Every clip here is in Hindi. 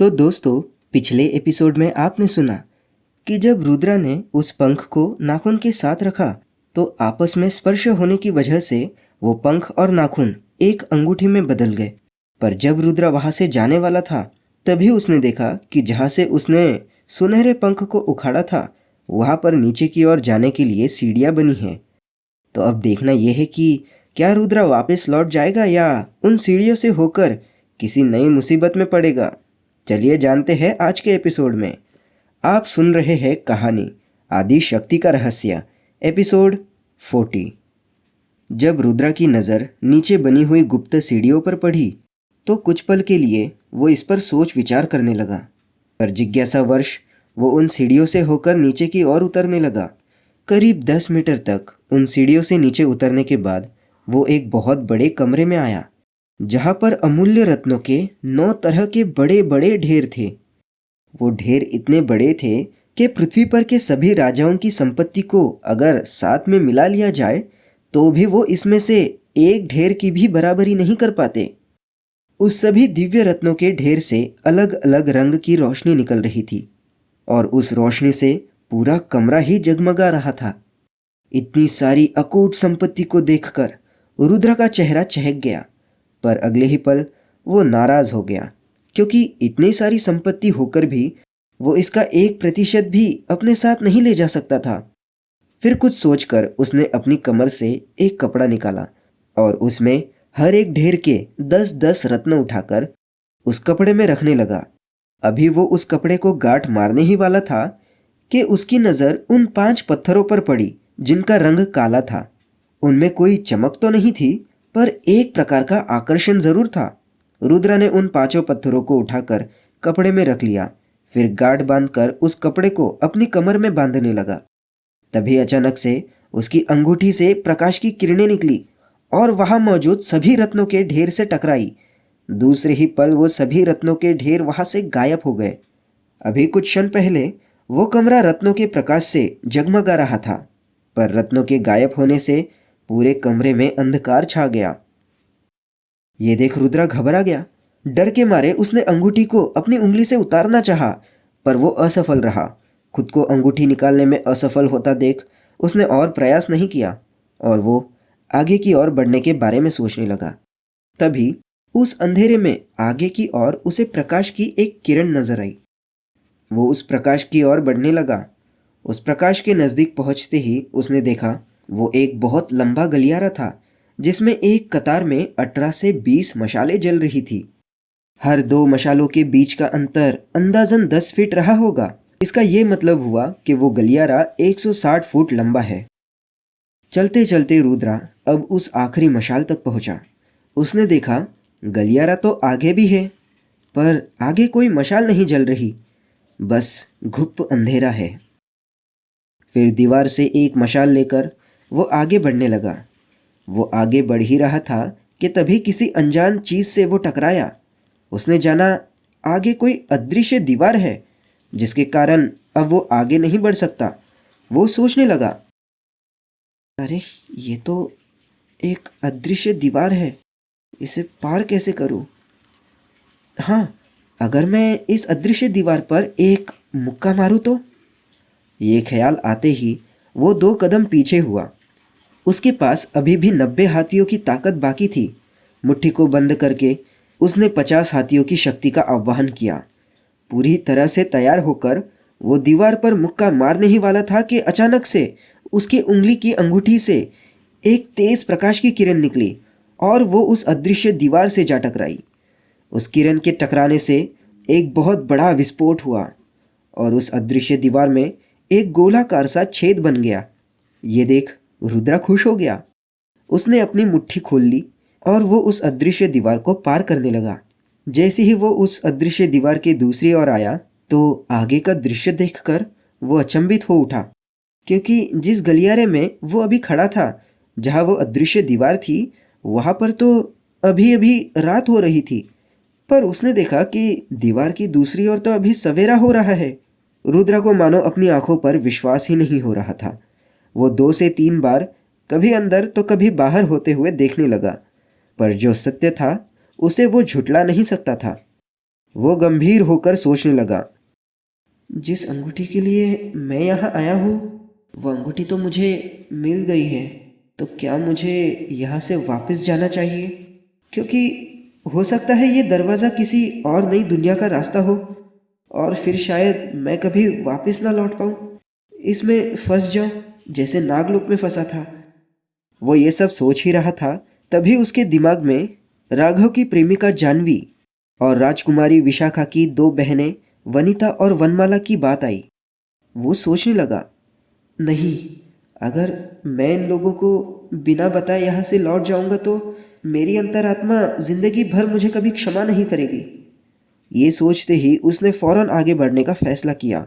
तो दोस्तों, पिछले एपिसोड में आपने सुना कि जब रुद्रा ने उस पंख को नाखून के साथ रखा तो आपस में स्पर्श होने की वजह से वो पंख और नाखून एक अंगूठी में बदल गए। पर जब रुद्रा वहां से जाने वाला था तभी उसने देखा कि जहां से उसने सुनहरे पंख को उखाड़ा था वहां पर नीचे की ओर जाने के लिए सीढ़ियां बनी हैं। तो अब देखना यह है कि क्या रुद्रा वापस लौट जाएगा या उन सीढ़ियों से होकर किसी नई मुसीबत में पड़ेगा। चलिए जानते हैं आज के एपिसोड में। आप सुन रहे हैं कहानी आदि शक्ति का रहस्य, एपिसोड 40। जब रुद्रा की नज़र नीचे बनी हुई गुप्त सीढ़ियों पर पड़ी तो कुछ पल के लिए वो इस पर सोच विचार करने लगा। पर जिज्ञासावश वो उन सीढ़ियों से होकर नीचे की ओर उतरने लगा। करीब 10 मीटर तक उन सीढ़ियों से नीचे उतरने के बाद वो एक बहुत बड़े कमरे में आया जहाँ पर अमूल्य रत्नों के 9 तरह के बड़े बड़े ढेर थे। वो ढेर इतने बड़े थे कि पृथ्वी पर के सभी राजाओं की संपत्ति को अगर साथ में मिला लिया जाए तो भी वो इसमें से एक ढेर की भी बराबरी नहीं कर पाते। उस सभी दिव्य रत्नों के ढेर से अलग अलग रंग की रोशनी निकल रही थी और उस रोशनी से पूरा कमरा ही जगमगा रहा था। इतनी सारी अकूट संपत्ति को देखकर रुद्रा का चेहरा चहक गया, पर अगले ही पल वो नाराज हो गया क्योंकि इतनी सारी संपत्ति होकर भी वो इसका 1% भी अपने साथ नहीं ले जा सकता था। फिर कुछ सोचकर उसने अपनी कमर से एक कपड़ा निकाला और उसमें हर एक ढेर के 10-10 रत्न उठाकर उस कपड़े में रखने लगा। अभी वो उस कपड़े को गांठ मारने ही वाला था कि उसकी नज़र उन 5 पत्थरों पर पड़ी जिनका रंग काला था। उनमें कोई चमक तो नहीं थी पर एक प्रकार का आकर्षण जरूर था। रुद्रा ने उन 5 पत्थरों को उठाकर कपड़े में रख लिया, फिर गांठ बांधकर उस कपड़े को अपनी कमर में बांधने लगा। तभी अचानक से उसकी अंगूठी से प्रकाश की किरणें निकली और वहां मौजूद सभी रत्नों के ढेर से टकराई। दूसरे ही पल वो सभी रत्नों के ढेर वहां से गायब हो गए। अभी कुछ क्षण पहले वो कमरा रत्नों के प्रकाश से जगमगा रहा था, पर रत्नों के गायब होने से पूरे कमरे में अंधकार छा गया। ये देख रुद्रा घबरा गया। डर के मारे उसने अंगूठी को अपनी उंगली से उतारना चाहा, पर वो असफल रहा। खुद को अंगूठी निकालने में असफल होता देख उसने और प्रयास नहीं किया और वो आगे की ओर बढ़ने के बारे में सोचने लगा। तभी उस अंधेरे में आगे की ओर उसे प्रकाश की एक किरण नजर आई। वो उस प्रकाश की ओर बढ़ने लगा। उस प्रकाश के नज़दीक पहुंचते ही उसने देखा वो एक बहुत लंबा गलियारा था जिसमें एक कतार में 18 से 20 मशालें जल रही थी। हर 2 मशालों के बीच का अंतर अंदाजन 10 फीट रहा होगा। इसका ये मतलब हुआ कि वो गलियारा 160 फुट लंबा है। चलते चलते रुद्रा अब उस आखिरी मशाल तक पहुंचा। उसने देखा गलियारा तो आगे भी है पर आगे कोई मशाल नहीं जल रही, बस घुप अंधेरा है। फिर दीवार से एक मशाल लेकर वो आगे बढ़ने लगा। वो आगे बढ़ ही रहा था कि तभी किसी अनजान चीज से वो टकराया। उसने जाना आगे कोई अदृश्य दीवार है जिसके कारण अब वो आगे नहीं बढ़ सकता। वो सोचने लगा, अरे ये तो एक अदृश्य दीवार है, इसे पार कैसे करूं? हाँ, अगर मैं इस अदृश्य दीवार पर एक मुक्का मारूं तो? ये ख्याल आते ही वो 2 कदम पीछे हुआ। उसके पास अभी भी 90 हाथियों की ताकत बाकी थी। मुट्ठी को बंद करके उसने 50 हाथियों की शक्ति का आह्वान किया। पूरी तरह से तैयार होकर वो दीवार पर मुक्का मारने ही वाला था कि अचानक से उसकी उंगली की अंगूठी से एक तेज प्रकाश की किरण निकली और वो उस अदृश्य दीवार से जा टकराई। उस किरण के टकराने से एक बहुत बड़ा विस्फोट हुआ और उस अदृश्य दीवार में एक गोलाकार सा छेद बन गया। ये देख रुद्रा खुश हो गया। उसने अपनी मुट्ठी खोल ली और वो उस अदृश्य दीवार को पार करने लगा। जैसे ही वो उस अदृश्य दीवार के दूसरी ओर आया तो आगे का दृश्य देखकर वो अचंभित हो उठा, क्योंकि जिस गलियारे में वो अभी खड़ा था, जहाँ वो अदृश्य दीवार थी, वहाँ पर तो अभी अभी रात हो रही थी। पर उसने देखा कि दीवार की दूसरी ओर तो अभी सवेरा हो रहा है। रुद्रा को मानो अपनी आंखों पर विश्वास ही नहीं हो रहा था। वो 2 से 3 बार कभी अंदर तो कभी बाहर होते हुए देखने लगा, पर जो सत्य था उसे वो झुठला नहीं सकता था। वो गंभीर होकर सोचने लगा, जिस अंगूठी के लिए मैं यहाँ आया हूँ वो अंगूठी तो मुझे मिल गई है, तो क्या मुझे यहाँ से वापस जाना चाहिए? क्योंकि हो सकता है ये दरवाज़ा किसी और नई दुनिया का रास्ता हो और फिर शायद मैं कभी वापस ना लौट पाऊँ, इसमें फंस जाऊँ जैसे नागलोक में फंसा था। वो ये सब सोच ही रहा था, तभी उसके दिमाग में राघव की प्रेमिका जानवी और राजकुमारी विशाखा की दो बहनें वनिता और वनमाला की बात आई। वो सोचने लगा, नहीं, अगर मैं इन लोगों को बिना बताए यहाँ से लौट जाऊंगा तो मेरी अंतरात्मा जिंदगी भर मुझे कभी क्षमा नहीं करेगी। ये सोचते ही उसने फौरन आगे बढ़ने का फैसला किया।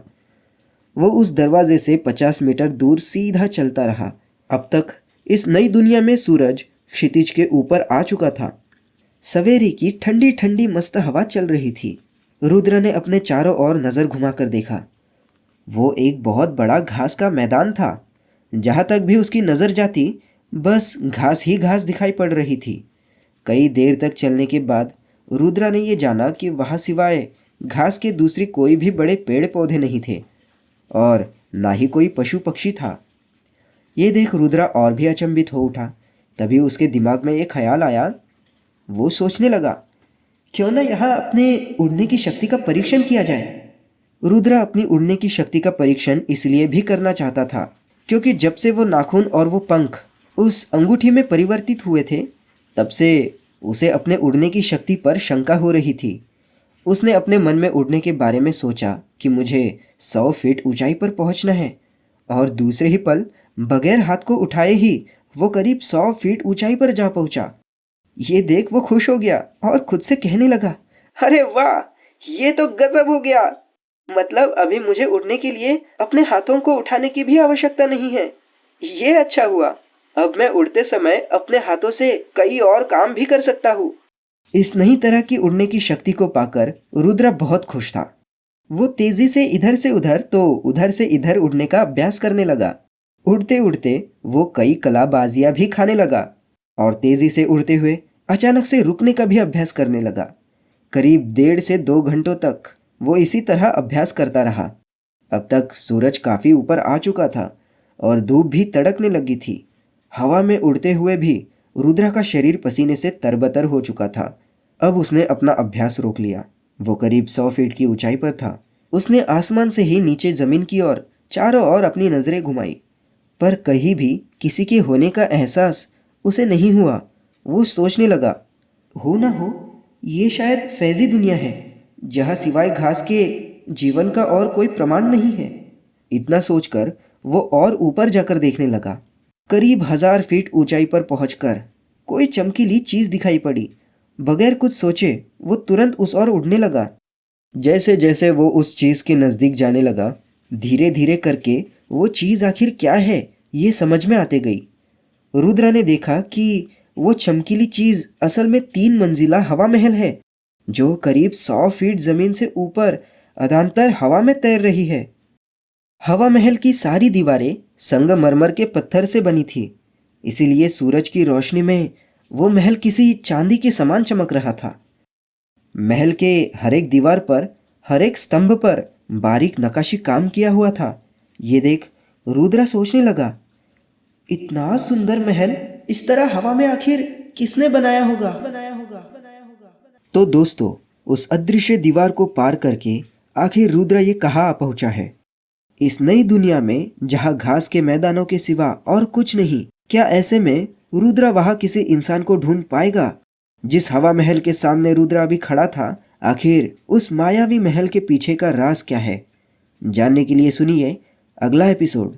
वो उस दरवाजे से 50 मीटर दूर सीधा चलता रहा। अब तक इस नई दुनिया में सूरज क्षितिज के ऊपर आ चुका था। सवेरे की ठंडी ठंडी मस्त हवा चल रही थी। रुद्र ने अपने चारों ओर नजर घुमाकर देखा। वो एक बहुत बड़ा घास का मैदान था। जहाँ तक भी उसकी नज़र जाती बस घास ही घास दिखाई पड़ रही थी। कई देर तक चलने के बाद रुद्रा ने ये जाना कि वहाँ सिवाय घास के दूसरे कोई भी बड़े पेड़ पौधे नहीं थे और ना ही कोई पशु पक्षी था। ये देख रुद्रा और भी अचंभित हो उठा। तभी उसके दिमाग में एक ख्याल आया। वो सोचने लगा, क्यों ना यहाँ अपने उड़ने की शक्ति का परीक्षण किया जाए। रुद्रा अपनी उड़ने की शक्ति का परीक्षण इसलिए भी करना चाहता था क्योंकि जब से वो नाखून और वो पंख उस अंगूठी में परिवर्तित हुए थे, तब से उसे अपने उड़ने की शक्ति पर शंका हो रही थी। उसने अपने मन में उड़ने के बारे में सोचा कि मुझे 100 फीट ऊंचाई पर पहुंचना है और दूसरे ही पल बगैर हाथ को उठाए ही वो करीब 100 फीट ऊंचाई पर जा पहुंचा। ये देख वो खुश हो गया और खुद से कहने लगा, अरे वाह, ये तो गजब हो गया। मतलब अभी मुझे उड़ने के लिए अपने हाथों को उठाने की भी आवश्यकता नहीं है। ये अच्छा हुआ, अब मैं उड़ते समय अपने हाथों से कई और काम भी कर सकता हूँ। इस नई तरह की उड़ने की शक्ति को पाकर रुद्र बहुत खुश था। वो तेजी से इधर से उधर तो उधर से इधर उड़ने का अभ्यास करने लगा। उड़ते उड़ते वो कई कलाबाजियां भी खाने लगा और तेजी से उड़ते हुए अचानक से रुकने का भी अभ्यास करने लगा। करीब 1.5 से 2 घंटों तक वो इसी तरह अभ्यास करता रहा। अब तक सूरज काफी ऊपर आ चुका था और धूप भी तड़कने लगी थी। हवा में उड़ते हुए भी रुद्रा का शरीर पसीने से तरबतर हो चुका था। अब उसने अपना अभ्यास रोक लिया। वो करीब 100 फीट की ऊंचाई पर था। उसने आसमान से ही नीचे जमीन की ओर चारों ओर अपनी नजरें घुमाई, पर कहीं भी किसी के होने का एहसास उसे नहीं हुआ। वो सोचने लगा, हो ना हो ये शायद फैजी दुनिया है जहाँ सिवाय घास के जीवन का और कोई प्रमाण नहीं है। इतना सोचकर वो और ऊपर जाकर देखने लगा। करीब 1000 फीट ऊंचाई पर पहुंचकर कोई चमकीली चीज दिखाई पड़ी। बगैर कुछ सोचे वो तुरंत उस ओर उड़ने लगा। जैसे जैसे वो उस चीज के नजदीक जाने लगा, धीरे धीरे करके वो चीज आखिर क्या है ये समझ में आते गई। रुद्रा ने देखा कि वो चमकीली चीज असल में 3 मंजिला हवा महल है जो करीब 100 फीट जमीन से ऊपर अधांतर हवा में तैर रही है। हवा महल की सारी दीवारें संगमरमर के पत्थर से बनी थी, इसीलिए सूरज की रोशनी में वो महल किसी चांदी के समान चमक रहा था। महल के हर एक दीवार पर, हर एक स्तंभ पर बारीक नक्काशी काम किया हुआ था। ये देख रुद्रा सोचने लगा, इतना सुंदर महल इस तरह हवा में आखिर किसने बनाया होगा? तो दोस्तों, उस अदृश्य दीवार को पार करके आखिर रुद्र ये कहाँ पहुंचा है? इस नई दुनिया में जहाँ घास के मैदानों के सिवा और कुछ नहीं। क्या ऐसे में रुद्र वहाँ किसी इंसान को ढूंढ पाएगा? जिस हवा महल के सामने रुद्र अभी खड़ा था, आखिर उस मायावी महल के पीछे का राज क्या है? जानने के लिए सुनिए अगला एपिसोड।